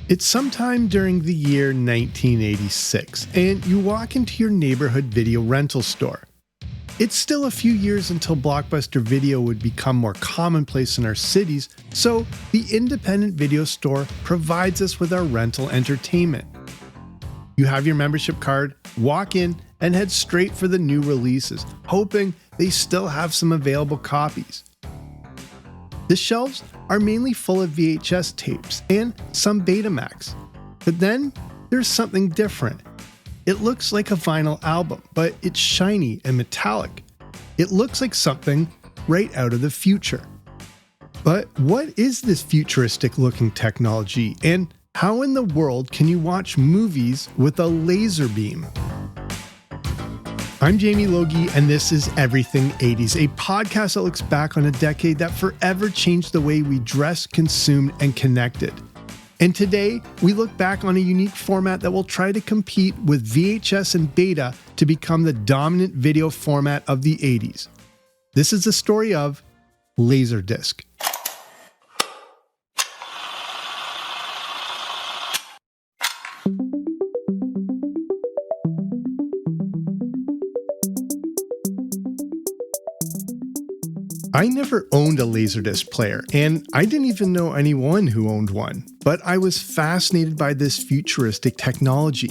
It's sometime during the year 1986, and you walk into your neighborhood video rental store. It's still a few years until Blockbuster Video would become more commonplace in our cities, so the independent video store provides us with our rental entertainment. You have your membership card, walk in, and head straight for the new releases, hoping they still have some available copies. The shelves are mainly full of VHS tapes and some Betamax. But then there's something different. It looks like a vinyl album, but it's shiny and metallic. It looks like something right out of the future. But what is this futuristic looking technology, and how in the world can you watch movies with a laser beam? I'm Jamie Logie, and this is Everything 80s, a podcast that looks back on a decade that forever changed the way we dress, consumed, and connected. And today, we look back on a unique format that will try to compete with VHS and Beta to become the dominant video format of the 80s. This is the story of LaserDisc. I never owned a LaserDisc player, and I didn't even know anyone who owned one, but I was fascinated by this futuristic technology.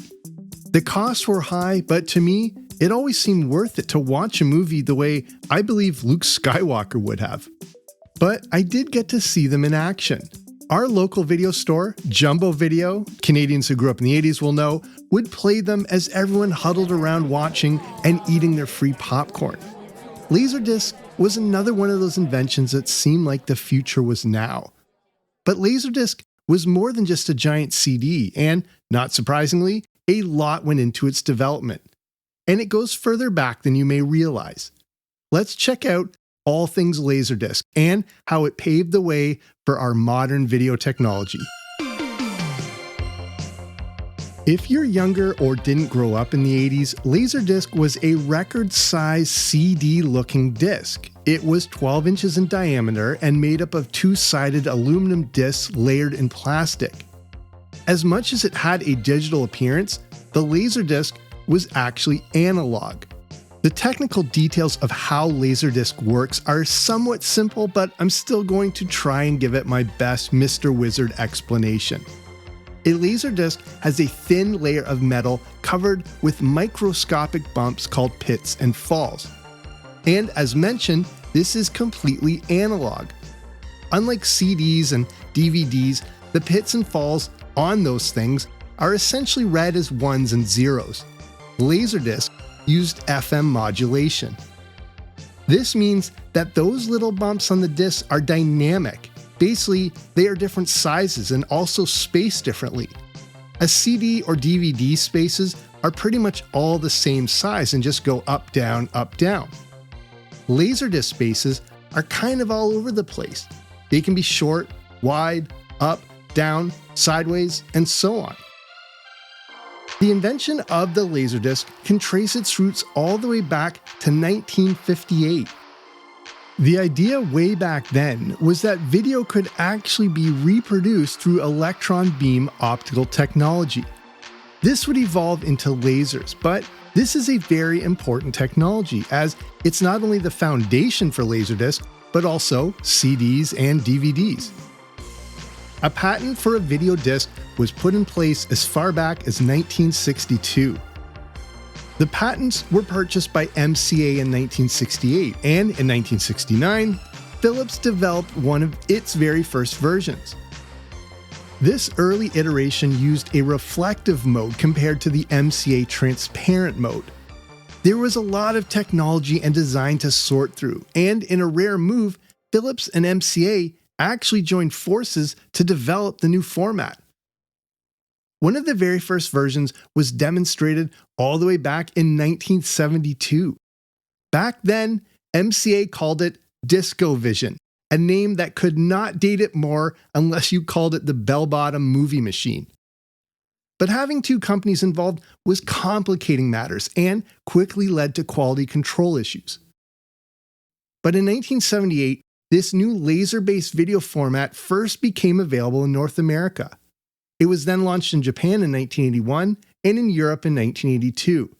The costs were high, but to me, it always seemed worth it to watch a movie the way I believe Luke Skywalker would have. But I did get to see them in action. Our local video store, Jumbo Video, Canadians who grew up in the 80s will know, would play them as everyone huddled around watching and eating their free popcorn. LaserDisc was another one of those inventions that seemed like the future was now. But LaserDisc was more than just a giant CD, and, not surprisingly, a lot went into its development. And it goes further back than you may realize. Let's check out all things LaserDisc and how it paved the way for our modern video technology. If you're younger or didn't grow up in the 80s, LaserDisc was a record-size CD-looking disc. It was 12 inches in diameter and made up of two-sided aluminum discs layered in plastic. As much as it had a digital appearance, the LaserDisc was actually analog. The technical details of how LaserDisc works are somewhat simple, but I'm still going to try and give it my best Mr. Wizard explanation. A LaserDisc has a thin layer of metal covered with microscopic bumps called pits and falls. And as mentioned, this is completely analog. Unlike CDs and DVDs, the pits and falls on those things are essentially read as ones and zeros. LaserDisc used FM modulation. This means that those little bumps on the disc are dynamic. Basically, they are different sizes and also spaced differently. A CD or DVD spaces are pretty much all the same size and just go up, down, up, down. LaserDisc spaces are kind of all over the place. They can be short, wide, up, down, sideways, and so on. The invention of the LaserDisc can trace its roots all the way back to 1958. The idea way back then was that video could actually be reproduced through electron beam optical technology. This would evolve into lasers, but this is a very important technology as it's not only the foundation for LaserDisc, but also CDs and DVDs. A patent for a video disc was put in place as far back as 1962. The patents were purchased by MCA in 1968, and in 1969, Philips developed one of its very first versions. This early iteration used a reflective mode compared to the MCA transparent mode. There was a lot of technology and design to sort through, and in a rare move, Philips and MCA actually joined forces to develop the new format. One of the very first versions was demonstrated all the way back in 1972. Back then, MCA called it DiscoVision, a name that could not date it more unless you called it the bell-bottom movie machine. But having two companies involved was complicating matters and quickly led to quality control issues. But in 1978, this new laser-based video format first became available in North America. It was then launched in Japan in 1981 and in Europe in 1982.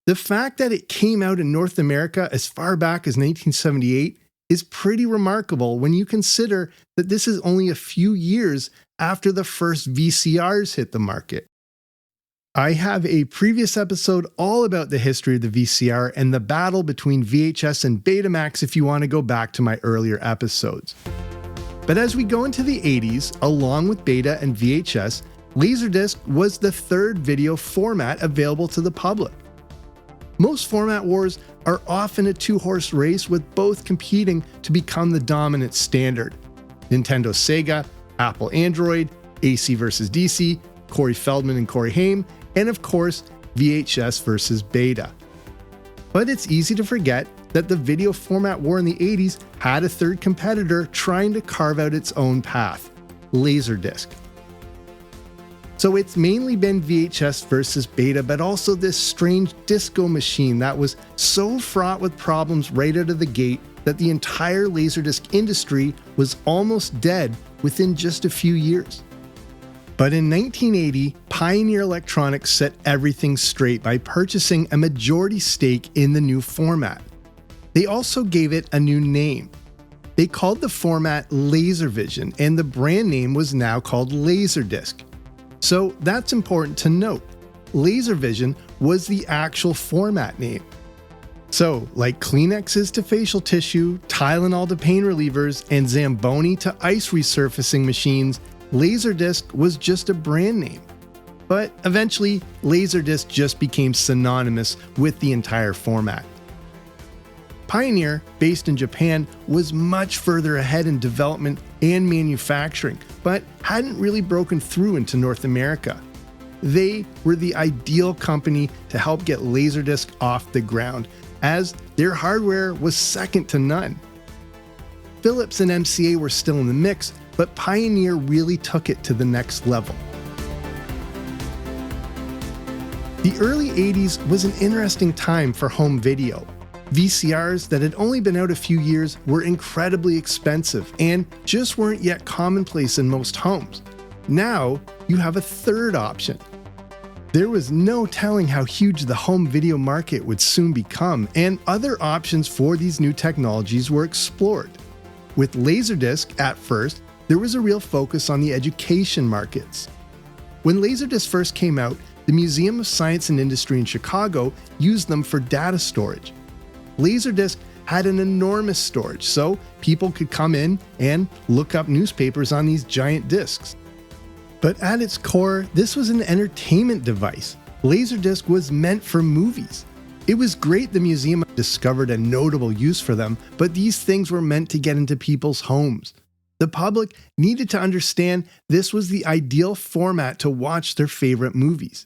The fact that it came out in North America as far back as 1978 is pretty remarkable when you consider that this is only a few years after the first VCRs hit the market. I have a previous episode all about the history of the VCR and the battle between VHS and Betamax if you want to go back to my earlier episodes. But as we go into the 80s, along with Beta and VHS, LaserDisc was the third video format available to the public. Most format wars are often a two-horse race with both competing to become the dominant standard. Nintendo Sega, Apple Android, AC versus DC, Corey Feldman and Corey Haim, and of course, VHS versus Beta. But it's easy to forget that the video format war in the 80s had a third competitor trying to carve out its own path, LaserDisc. So it's mainly been VHS versus Beta, but also this strange disco machine that was so fraught with problems right out of the gate that the entire LaserDisc industry was almost dead within just a few years. But in 1980, Pioneer Electronics set everything straight by purchasing a majority stake in the new format. They also gave it a new name. They called the format LaserVision, and the brand name was now called LaserDisc. So that's important to note. LaserVision was the actual format name. So, like Kleenexes to facial tissue, Tylenol to pain relievers, and Zamboni to ice resurfacing machines, LaserDisc was just a brand name. But eventually, LaserDisc just became synonymous with the entire format. Pioneer, based in Japan, was much further ahead in development and manufacturing, but hadn't really broken through into North America. They were the ideal company to help get LaserDisc off the ground, as their hardware was second to none. Philips and MCA were still in the mix, but Pioneer really took it to the next level. The early 80s was an interesting time for home video. VCRs that had only been out a few years were incredibly expensive and just weren't yet commonplace in most homes. Now, you have a third option. There was no telling how huge the home video market would soon become, and other options for these new technologies were explored. With LaserDisc, at first, there was a real focus on the education markets. When LaserDisc first came out, the Museum of Science and Industry in Chicago used them for data storage. LaserDisc had an enormous storage, so people could come in and look up newspapers on these giant discs. But at its core, this was an entertainment device. LaserDisc was meant for movies. It was great the museum discovered a notable use for them, but these things were meant to get into people's homes. The public needed to understand this was the ideal format to watch their favorite movies.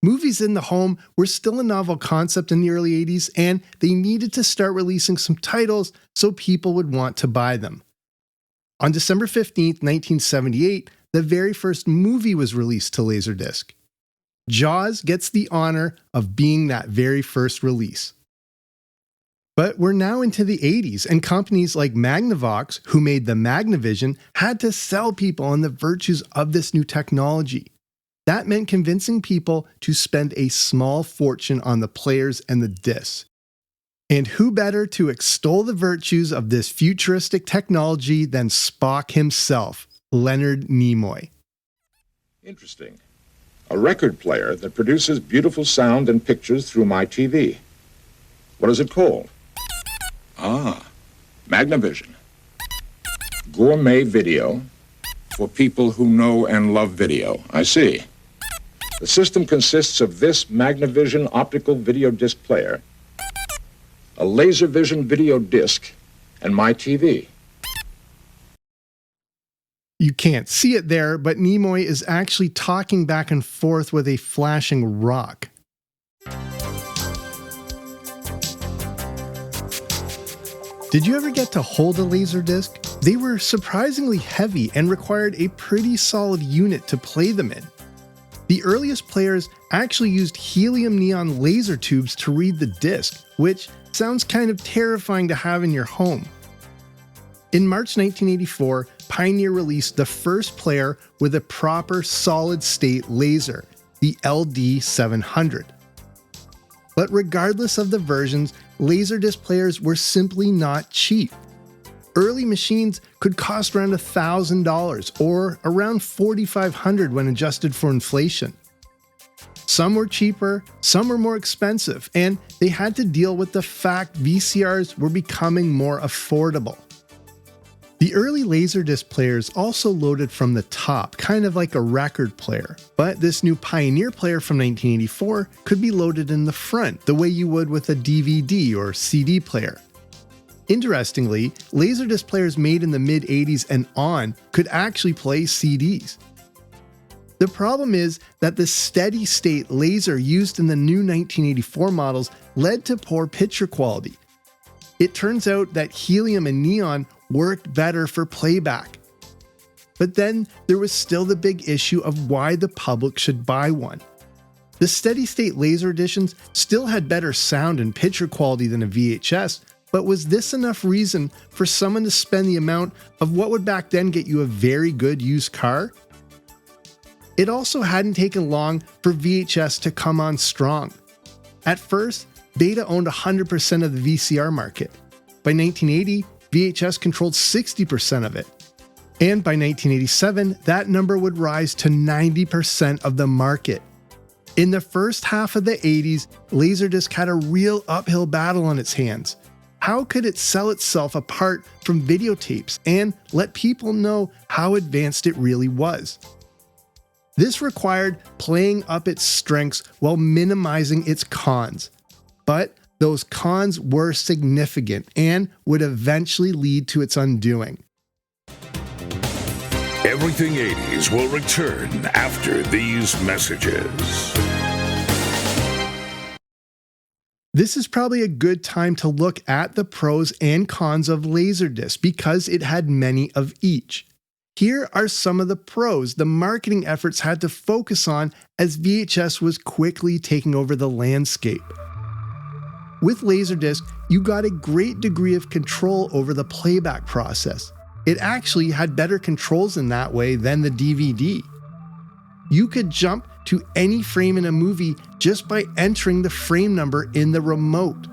Movies in the home were still a novel concept in the early 80s, and they needed to start releasing some titles so people would want to buy them. On December 15, 1978, the very first movie was released to LaserDisc. Jaws gets the honor of being that very first release. But we're now into the 80s, and companies like Magnavox, who made the Magnavision, had to sell people on the virtues of this new technology. That meant convincing people to spend a small fortune on the players and the discs. And who better to extol the virtues of this futuristic technology than Spock himself, Leonard Nimoy. Interesting. A record player that produces beautiful sound and pictures through my TV. What is it called? Magnavision. Gourmet video for people who know and love video. I see. The system consists of this Magnavision optical video disc player, a LaserVision video disc, and my TV. You can't see it there, but Nimoy is actually talking back and forth with a flashing rock. Did you ever get to hold a LaserDisc? They were surprisingly heavy and required a pretty solid unit to play them in. The earliest players actually used helium neon laser tubes to read the disc, which sounds kind of terrifying to have in your home. In March 1984, Pioneer released the first player with a proper solid-state laser, the LD700. But regardless of the versions, LaserDisc players were simply not cheap. Early machines could cost around $1,000 or around $4,500 when adjusted for inflation. Some were cheaper, some were more expensive, and they had to deal with the fact VCRs were becoming more affordable. The early LaserDisc players also loaded from the top, kind of like a record player, but this new Pioneer player from 1984 could be loaded in the front, the way you would with a DVD or CD player. Interestingly, LaserDisc players made in the mid-80s and on could actually play CDs. The problem is that the steady-state laser used in the new 1984 models led to poor picture quality. It turns out that helium and neon worked better for playback. But then there was still the big issue of why the public should buy one. The steady-state laser editions still had better sound and picture quality than a VHS, but was this enough reason for someone to spend the amount of what would back then get you a very good used car? It also hadn't taken long for VHS to come on strong. At first, Beta owned 100% of the VCR market. By 1980, VHS controlled 60% of it. And by 1987, that number would rise to 90% of the market. In the first half of the 80s, LaserDisc had a real uphill battle on its hands. How could it sell itself apart from videotapes and let people know how advanced it really was? This required playing up its strengths while minimizing its cons. But those cons were significant and would eventually lead to its undoing. Everything 80s will return after these messages. This is probably a good time to look at the pros and cons of LaserDisc because it had many of each. Here are some of the pros the marketing efforts had to focus on as VHS was quickly taking over the landscape. With LaserDisc, you got a great degree of control over the playback process. It actually had better controls in that way than the DVD. You could jump to any frame in a movie just by entering the frame number in the remote.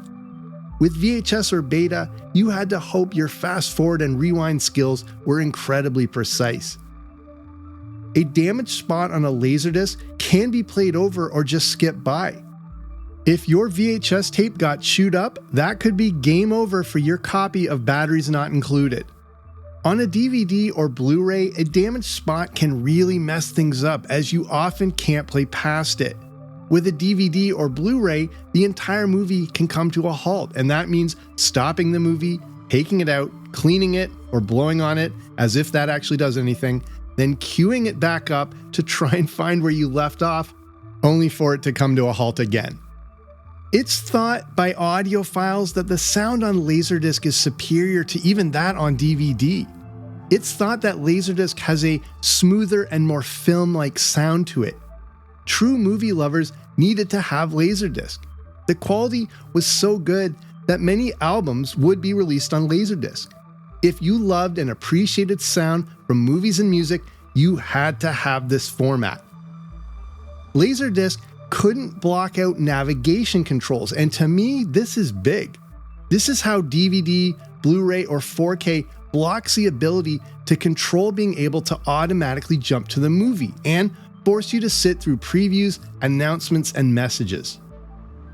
With VHS or Beta, you had to hope your fast forward and rewind skills were incredibly precise. A damaged spot on a LaserDisc can be played over or just skipped by. If your VHS tape got chewed up, that could be game over for your copy of Batteries Not Included. On a DVD or Blu-ray, a damaged spot can really mess things up as you often can't play past it. With a DVD or Blu-ray, the entire movie can come to a halt, and that means stopping the movie, taking it out, cleaning it, or blowing on it, as if that actually does anything, then queuing it back up to try and find where you left off, only for it to come to a halt again. It's thought by audiophiles that the sound on LaserDisc is superior to even that on DVD. It's thought that LaserDisc has a smoother and more film-like sound to it. True movie lovers needed to have LaserDisc. The quality was so good that many albums would be released on LaserDisc. If you loved and appreciated sound from movies and music, you had to have this format. LaserDisc couldn't block out navigation controls, and to me, this is big. This is how DVD, Blu-ray, or 4K blocks the ability to control being able to automatically jump to the movie and force you to sit through previews, announcements, and messages.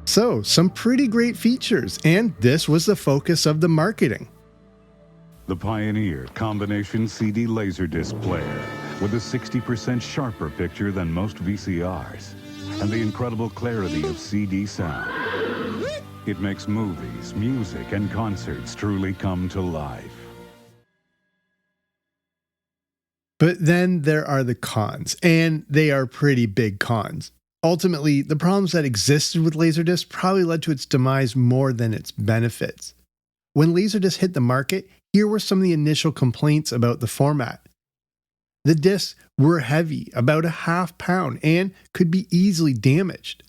So, some pretty great features, and this was the focus of the marketing. The Pioneer combination CD LaserDisc player with a 60% sharper picture than most VCRs and the incredible clarity of CD sound. It makes movies, music, and concerts truly come to life. But then there are the cons, and they are pretty big cons. Ultimately, the problems that existed with LaserDisc probably led to its demise more than its benefits. When LaserDisc hit the market, here were some of the initial complaints about the format. The discs were heavy, about a half pound, and could be easily damaged.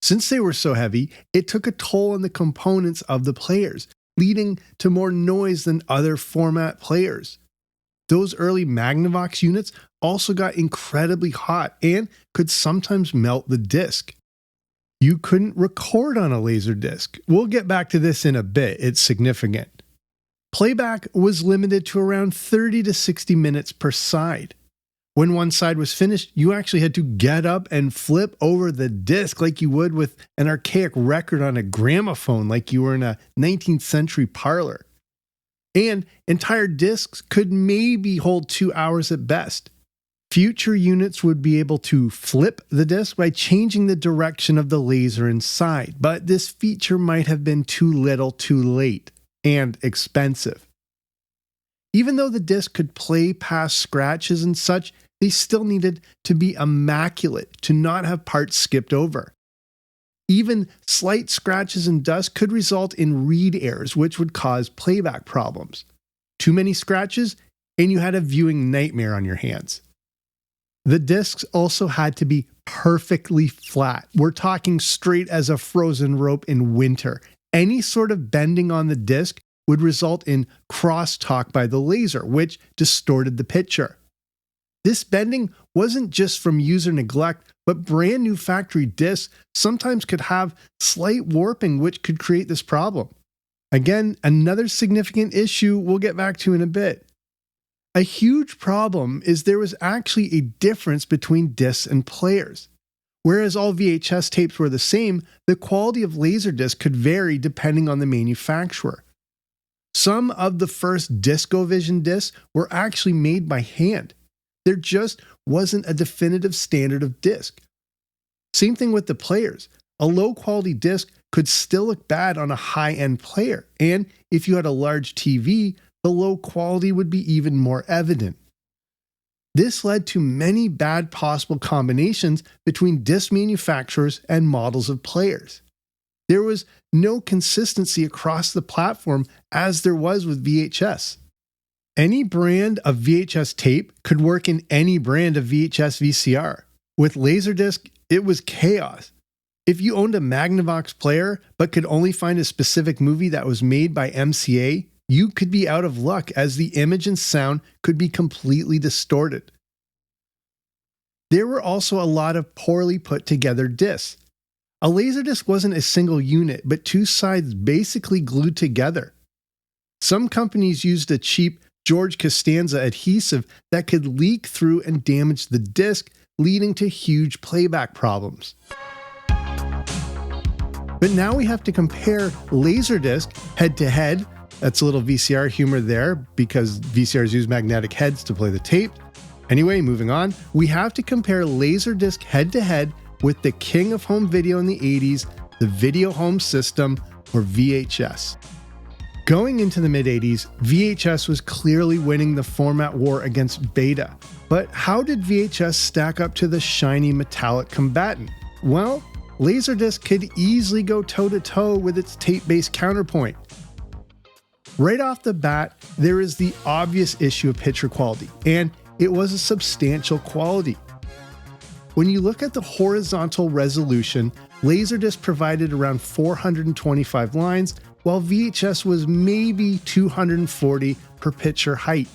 Since they were so heavy, it took a toll on the components of the players, leading to more noise than other format players. Those early Magnavox units also got incredibly hot and could sometimes melt the disc. You couldn't record on a LaserDisc. We'll get back to this in a bit, it's significant. Playback was limited to around 30 to 60 minutes per side. When one side was finished, you actually had to get up and flip over the disc like you would with an archaic record on a gramophone, like you were in a 19th century parlor. And entire discs could maybe hold 2 hours at best. Future units would be able to flip the disc by changing the direction of the laser inside, but this feature might have been too little too late and expensive. Even though the disc could play past scratches and such, they still needed to be immaculate to not have parts skipped over. Even slight scratches and dust could result in read errors, which would cause playback problems. Too many scratches, and you had a viewing nightmare on your hands. The discs also had to be perfectly flat. We're talking straight as a frozen rope in winter. Any sort of bending on the disc would result in crosstalk by the laser, which distorted the picture. This bending wasn't just from user neglect, but brand new factory discs sometimes could have slight warping, which could create this problem. Again, another significant issue we'll get back to in a bit. A huge problem is there was actually a difference between discs and players. Whereas all VHS tapes were the same, the quality of LaserDisc could vary depending on the manufacturer. Some of the first DiscoVision discs were actually made by hand. There just wasn't a definitive standard of disc. Same thing with the players. A low-quality disc could still look bad on a high-end player, and if you had a large TV, the low quality would be even more evident. This led to many bad possible combinations between disc manufacturers and models of players. There was no consistency across the platform as there was with VHS. Any brand of VHS tape could work in any brand of VHS VCR. With LaserDisc, it was chaos. If you owned a Magnavox player but could only find a specific movie that was made by MCA, you could be out of luck as the image and sound could be completely distorted. There were also a lot of poorly put together discs. A LaserDisc wasn't a single unit, but two sides basically glued together. Some companies used a cheap George Costanza adhesive that could leak through and damage the disc, leading to huge playback problems. But now we have to compare LaserDisc head-to-head. That's a little VCR humor there because VCRs use magnetic heads to play the tape. Anyway, moving on, we have to compare LaserDisc head-to-head with the king of home video in the 80s, the Video Home System, or VHS. Going into the mid-80s, VHS was clearly winning the format war against Beta. But how did VHS stack up to the shiny metallic combatant? Well, LaserDisc could easily go toe-to-toe with its tape-based counterpoint. Right off the bat, there is the obvious issue of picture quality, and it was a substantial quality. When you look at the horizontal resolution, LaserDisc provided around 425 lines, while VHS was maybe 240 per picture height.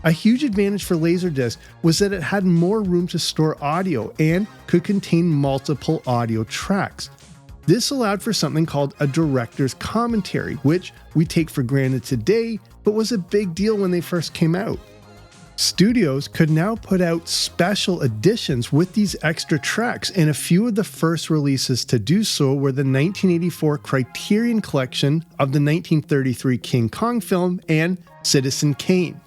A huge advantage for LaserDisc was that it had more room to store audio and could contain multiple audio tracks. This allowed for something called a director's commentary, which we take for granted today, but was a big deal when they first came out. Studios could now put out special editions with these extra tracks, and a few of the first releases to do so were the 1984 Criterion Collection of the 1933 King Kong film and Citizen Kane.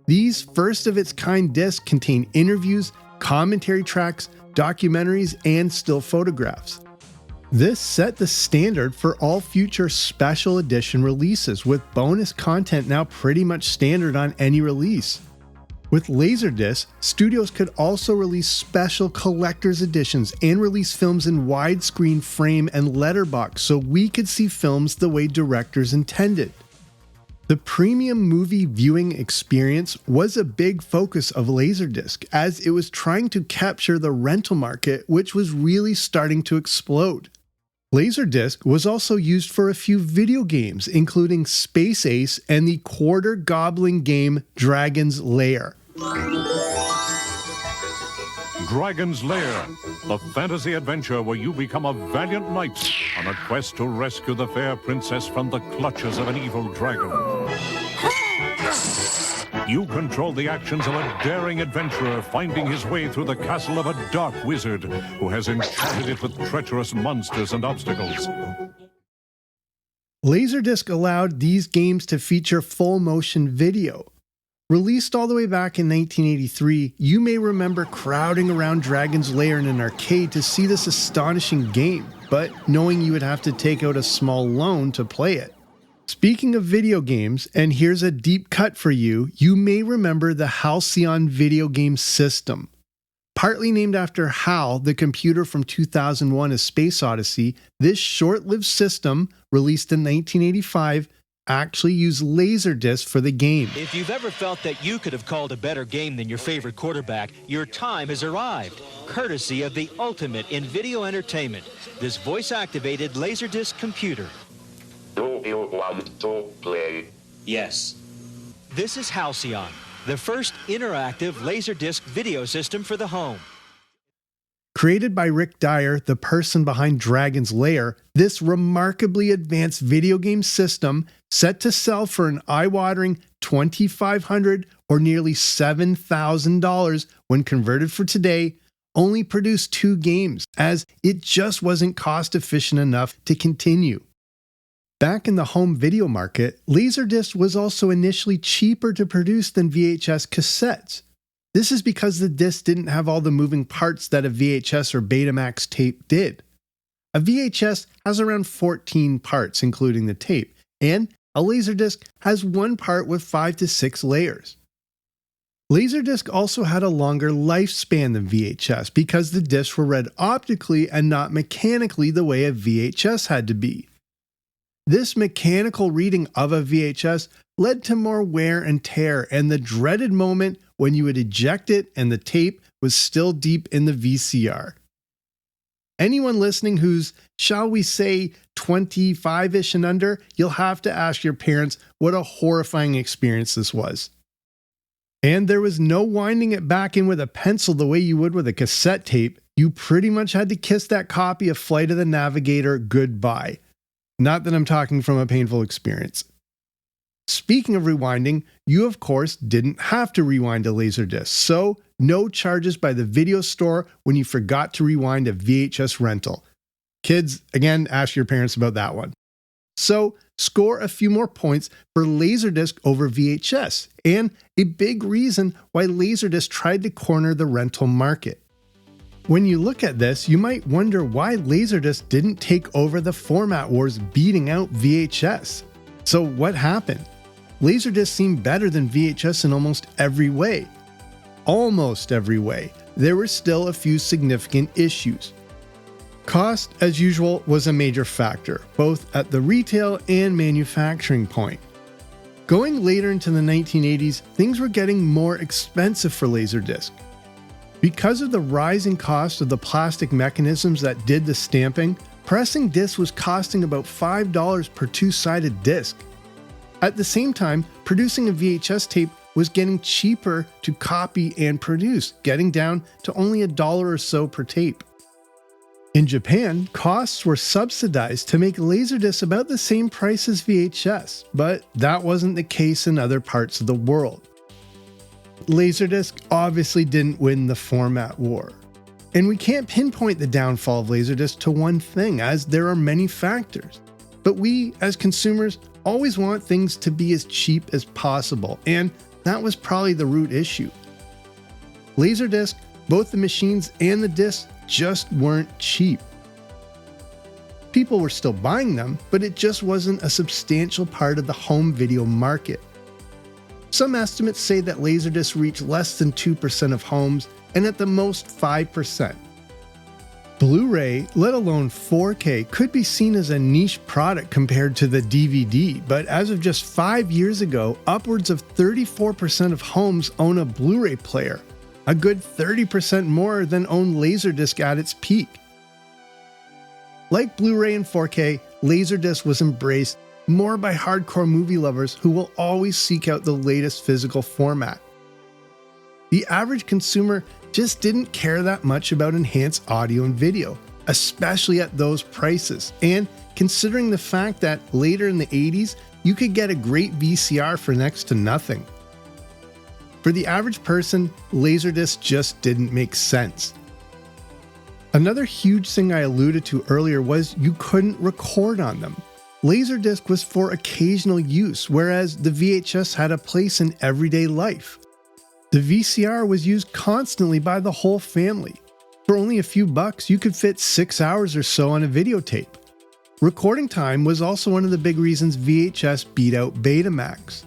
These first-of-its-kind discs contain interviews, commentary tracks, documentaries, and still photographs. This set the standard for all future special edition releases, with bonus content now pretty much standard on any release. With LaserDisc, studios could also release special collector's editions and release films in widescreen frame and letterbox so we could see films the way directors intended. The premium movie viewing experience was a big focus of LaserDisc, as it was trying to capture the rental market, which was really starting to explode. LaserDisc was also used for a few video games, including Space Ace and the quarter-gobbling game Dragon's Lair. Dragon's Lair, the fantasy adventure where you become a valiant knight on a quest to rescue the fair princess from the clutches of an evil dragon. You control the actions of a daring adventurer finding his way through the castle of a dark wizard who has enchanted it with treacherous monsters and obstacles. LaserDisc allowed these games to feature full-motion video. Released all the way back in 1983, you may remember crowding around Dragon's Lair in an arcade to see this astonishing game, but knowing you would have to take out a small loan to play it. Speaking of video games, and here's a deep cut for you, you may remember the Halcyon video game system. Partly named after HAL, the computer from 2001: A Space Odyssey, this short-lived system, released in 1985, actually used LaserDisc for the game. If you've ever felt that you could have called a better game than your favorite quarterback, your time has arrived, courtesy of the ultimate in video entertainment, this voice-activated LaserDisc computer. Do you want to play? Yes. This is Halcyon, the first interactive LaserDisc video system for the home. Created by Rick Dyer, the person behind Dragon's Lair, this remarkably advanced video game system, set to sell for an eye-watering $2,500 or nearly $7,000 when converted for today, only produced 2 games, as it just wasn't cost-efficient enough to continue. Back in the home video market, LaserDisc was also initially cheaper to produce than VHS cassettes. This is because the disc didn't have all the moving parts that a VHS or Betamax tape did. A VHS has around 14 parts, including the tape, and a LaserDisc has 1 part with 5 to 6 layers. LaserDisc also had a longer lifespan than VHS because the discs were read optically and not mechanically the way a VHS had to be. This mechanical reading of a VHS led to more wear and tear and the dreaded moment when you would eject it and the tape was still deep in the VCR. Anyone listening who's, shall we say, 25-ish and under, you'll have to ask your parents what a horrifying experience this was. And there was no winding it back in with a pencil the way you would with a cassette tape. You pretty much had to kiss that copy of Flight of the Navigator goodbye. Not that I'm talking from a painful experience. Speaking of rewinding, you of course didn't have to rewind a LaserDisc, so no charges by the video store when you forgot to rewind a VHS rental. Kids, again, ask your parents about that one. So score a few more points for LaserDisc over VHS, and a big reason why LaserDisc tried to corner the rental market. When you look at this, you might wonder why LaserDisc didn't take over the format wars beating out VHS. So what happened? LaserDisc seemed better than VHS in almost every way. Almost every way. There were still a few significant issues. Cost, as usual, was a major factor, both at the retail and manufacturing point. Going later into the 1980s, things were getting more expensive for LaserDisc. Because of the rising cost of the plastic mechanisms that did the stamping, pressing discs was costing about $5 per 2-sided disc. At the same time, producing a VHS tape was getting cheaper to copy and produce, getting down to only $1 or so per tape. In Japan, costs were subsidized to make LaserDisc about the same price as VHS, but that wasn't the case in other parts of the world. LaserDisc obviously didn't win the format war. And we can't pinpoint the downfall of LaserDisc to one thing, as there are many factors. But we, as consumers, always want things to be as cheap as possible, and that was probably the root issue. LaserDisc, both the machines and the discs, just weren't cheap. People were still buying them, but it just wasn't a substantial part of the home video market. Some estimates say that LaserDisc reached less than 2% of homes, and at the most 5%. Blu-ray, let alone 4K, could be seen as a niche product compared to the DVD, but as of just 5 years ago, upwards of 34% of homes own a Blu-ray player, a good 30% more than owned LaserDisc at its peak. Like Blu-ray and 4K, LaserDisc was embraced more by hardcore movie lovers who will always seek out the latest physical format. The average consumer just didn't care that much about enhanced audio and video, especially at those prices, and considering the fact that later in the 80s, you could get a great VCR for next to nothing. For the average person, LaserDisc just didn't make sense. Another huge thing I alluded to earlier was you couldn't record on them. LaserDisc was for occasional use, whereas the VHS had a place in everyday life. The VCR was used constantly by the whole family. For only a few bucks, you could fit 6 hours or so on a videotape. Recording time was also one of the big reasons VHS beat out Betamax.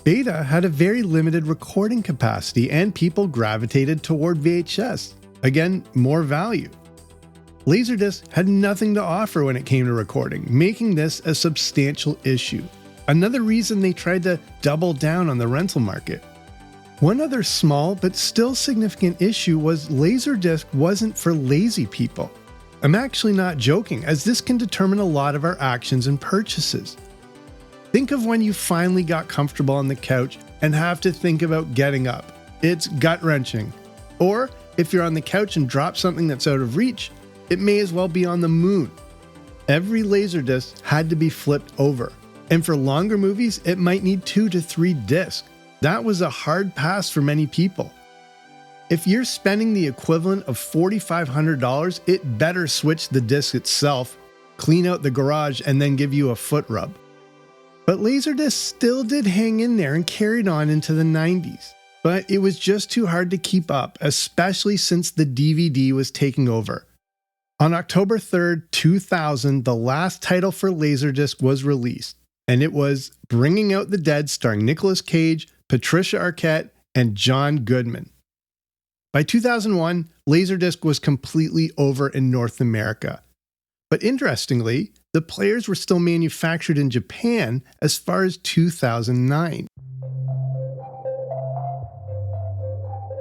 Beta had a very limited recording capacity and people gravitated toward VHS. Again, more value. LaserDisc had nothing to offer when it came to recording, making this a substantial issue. Another reason they tried to double down on the rental market. One other small but still significant issue was LaserDisc wasn't for lazy people. I'm actually not joking, as this can determine a lot of our actions and purchases. Think of when you finally got comfortable on the couch and have to think about getting up. It's gut-wrenching. Or if you're on the couch and drop something that's out of reach, it may as well be on the moon. Every LaserDisc had to be flipped over, and for longer movies, it might need 2 to 3 discs. That was a hard pass for many people. If you're spending the equivalent of $4,500, it better switch the disc itself, clean out the garage, and then give you a foot rub. But LaserDisc still did hang in there and carried on into the 90s. But it was just too hard to keep up, especially since the DVD was taking over. On October 3rd, 2000, the last title for LaserDisc was released, and it was Bringing Out the Dead starring Nicolas Cage, Patricia Arquette, and John Goodman. By 2001, LaserDisc was completely over in North America. But interestingly, the players were still manufactured in Japan as far as 2009.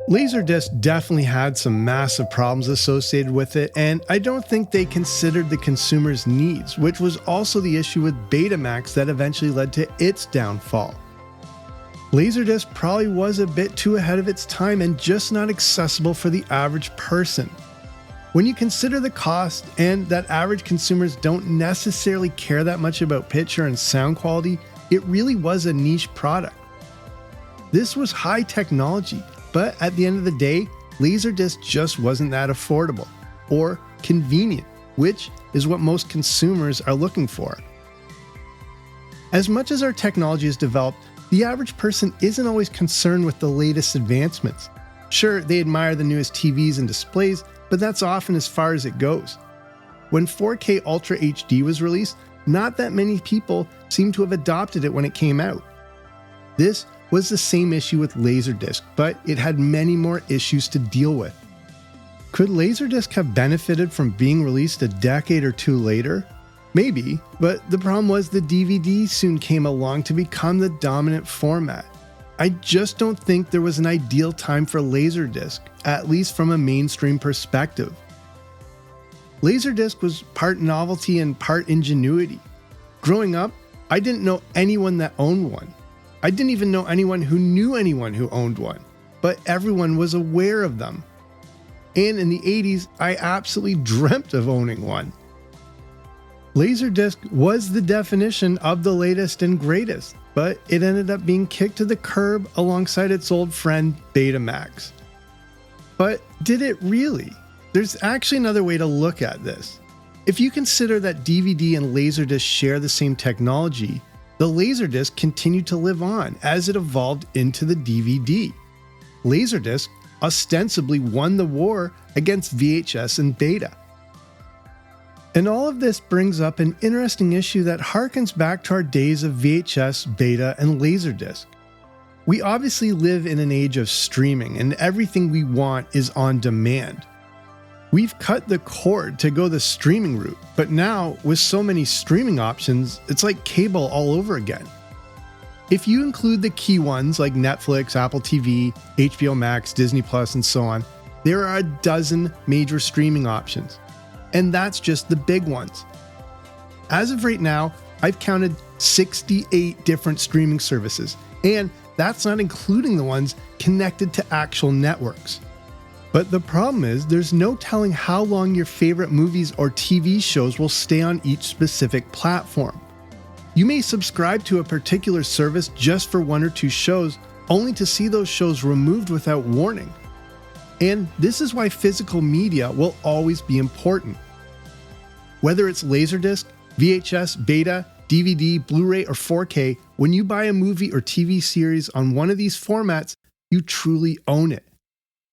LaserDisc definitely had some massive problems associated with it, and I don't think they considered the consumer's needs, which was also the issue with Betamax that eventually led to its downfall. LaserDisc probably was a bit too ahead of its time and just not accessible for the average person. When you consider the cost and that average consumers don't necessarily care that much about picture and sound quality, it really was a niche product. This was high technology, but at the end of the day, LaserDisc just wasn't that affordable or convenient, which is what most consumers are looking for. As much as our technology has developed, the average person isn't always concerned with the latest advancements. Sure, they admire the newest TVs and displays, but that's often as far as it goes. When 4K Ultra HD was released, not that many people seem to have adopted it when it came out. This was the same issue with LaserDisc, but it had many more issues to deal with. Could LaserDisc have benefited from being released a decade or two later? Maybe, but the problem was the DVD soon came along to become the dominant format. I just don't think there was an ideal time for LaserDisc, at least from a mainstream perspective. LaserDisc was part novelty and part ingenuity. Growing up, I didn't know anyone that owned one. I didn't even know anyone who knew anyone who owned one, but everyone was aware of them. And in the 80s, I absolutely dreamt of owning one. LaserDisc was the definition of the latest and greatest, but it ended up being kicked to the curb alongside its old friend Betamax. But did it really? There's actually another way to look at this. If you consider that DVD and LaserDisc share the same technology, the LaserDisc continued to live on as it evolved into the DVD. LaserDisc ostensibly won the war against VHS and Beta. And all of this brings up an interesting issue that harkens back to our days of VHS, Beta, and LaserDisc. We obviously live in an age of streaming, and everything we want is on demand. We've cut the cord to go the streaming route, but now, with so many streaming options, it's like cable all over again. If you include the key ones like Netflix, Apple TV, HBO Max, Disney Plus, and so on, there are a dozen major streaming options. and that's just the big ones. As of right now, I've counted 68 different streaming services, and that's not including the ones connected to actual networks. But the problem is, there's no telling how long your favorite movies or TV shows will stay on each specific platform. You may subscribe to a particular service just for one or two shows, only to see those shows removed without warning. And this is why physical media will always be important. Whether it's LaserDisc, VHS, Beta, DVD, Blu-ray, or 4K, when you buy a movie or TV series on one of these formats, you truly own it.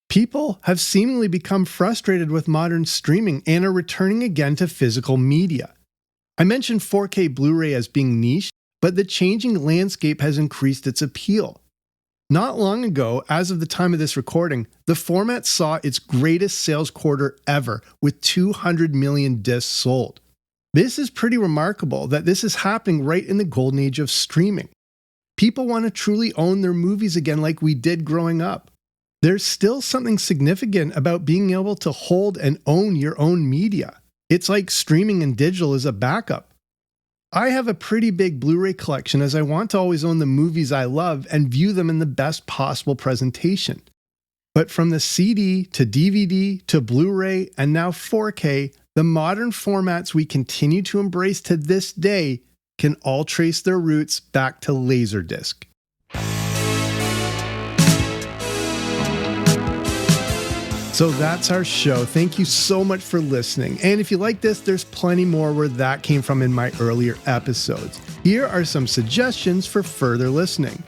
People have seemingly become frustrated with modern streaming and are returning again to physical media. I mentioned 4K Blu-ray as being niche, but the changing landscape has increased its appeal. Not long ago, as of the time of this recording, the format saw its greatest sales quarter ever with 200 million discs sold. This is pretty remarkable that this is happening right in the golden age of streaming. People want to truly own their movies again like we did growing up. There's still something significant about being able to hold and own your own media. It's like streaming and digital is a backup. I have a pretty big Blu-ray collection as I want to always own the movies I love and view them in the best possible presentation. But from the CD to DVD to Blu-ray and now 4K, the modern formats we continue to embrace to this day can all trace their roots back to LaserDisc. So that's our show. Thank you so much for listening. And if you like this, there's plenty more where that came from in my earlier episodes. Here are some suggestions for further listening.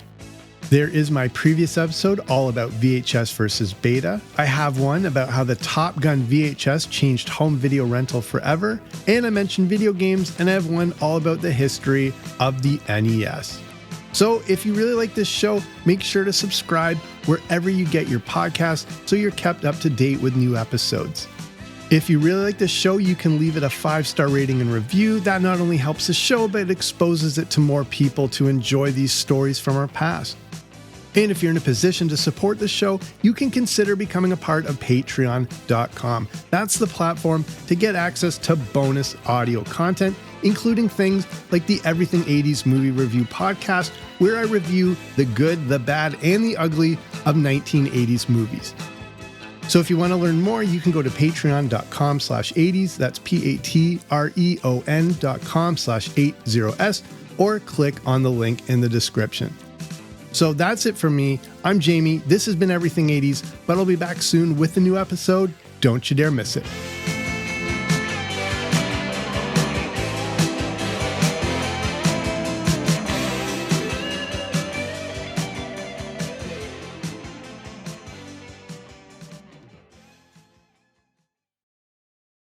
There is my previous episode all about VHS versus Beta. I have one about how the Top Gun VHS changed home video rental forever. And I mentioned video games, and I have one all about the history of the NES. So if you really like this show, make sure to subscribe wherever you get your podcasts so you're kept up to date with new episodes. If you really like this show, you can leave it a 5-star rating and review. That not only helps the show, but it exposes it to more people to enjoy these stories from our past. And if you're in a position to support the show, you can consider becoming a part of Patreon.com. That's the platform to get access to bonus audio content, including things like the Everything 80s Movie Review podcast, where I review the good, the bad, and the ugly of 1980s movies. So if you want to learn more, you can go to patreon.com/80s, that's patreon.com/80s, or click on the link in the description. So that's it for me. I'm Jamie. This has been Everything 80s, but I'll be back soon with a new episode. Don't you dare miss it.